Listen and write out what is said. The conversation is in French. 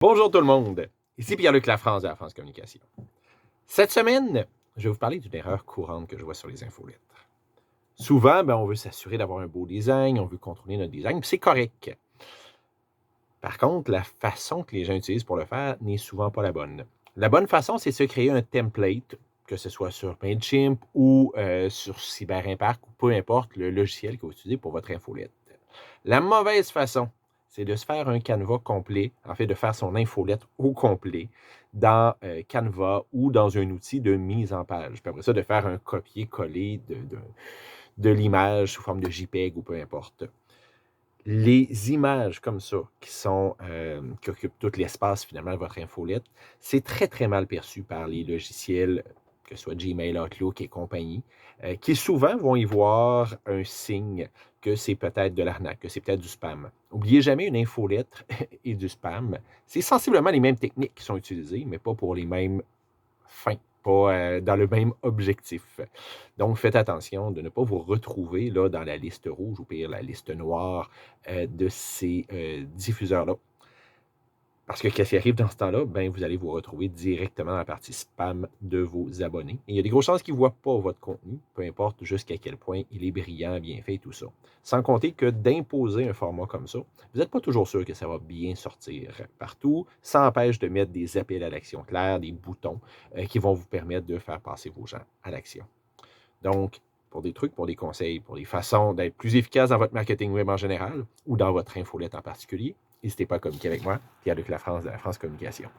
Bonjour tout le monde, ici Pierre-Luc Lafrance de la France Communication. Cette semaine, je vais vous parler d'une erreur courante que je vois sur les infolettres. Souvent, on veut s'assurer d'avoir un beau design, on veut contrôler notre design, puis c'est correct. Par contre, la façon que les gens utilisent pour le faire n'est souvent pas la bonne. La bonne façon, c'est de se créer un template, que ce soit sur Mailchimp ou sur CyberImpact ou peu importe le logiciel que vous utilisez pour votre infolette. La mauvaise façon, c'est de se faire un Canva complet, en fait, de faire son infolette au complet dans Canva ou dans un outil de mise en page. Puis après ça, de faire un copier-coller de l'image sous forme de JPEG ou peu importe. Les images comme ça, qui occupent tout l'espace finalement de votre infolette, c'est très, très mal perçu par les logiciels, que ce soit Gmail, Outlook et compagnie, qui souvent vont y voir un signe que c'est peut-être de l'arnaque, que c'est peut-être du spam. N'oubliez jamais une infolettre et du spam. C'est sensiblement les mêmes techniques qui sont utilisées, mais pas pour les mêmes fins, pas dans le même objectif. Donc, faites attention de ne pas vous retrouver là, dans la liste rouge ou pire la liste noire de ces diffuseurs-là. Parce que qu'est-ce qui arrive dans ce temps-là? Vous allez vous retrouver directement dans la partie spam de vos abonnés. Et il y a des grosses chances qu'ils ne voient pas votre contenu, peu importe jusqu'à quel point il est brillant, bien fait et tout ça. Sans compter que d'imposer un format comme ça, vous n'êtes pas toujours sûr que ça va bien sortir partout. Ça empêche de mettre des appels à l'action clairs, des boutons qui vont vous permettre de faire passer vos gens à l'action. Donc, pour des trucs, pour des conseils, pour des façons d'être plus efficace dans votre marketing web en général ou dans votre infolette en particulier, n'hésitez pas à communiquer avec moi, Pierre-Luc Lafrance de la France Communication.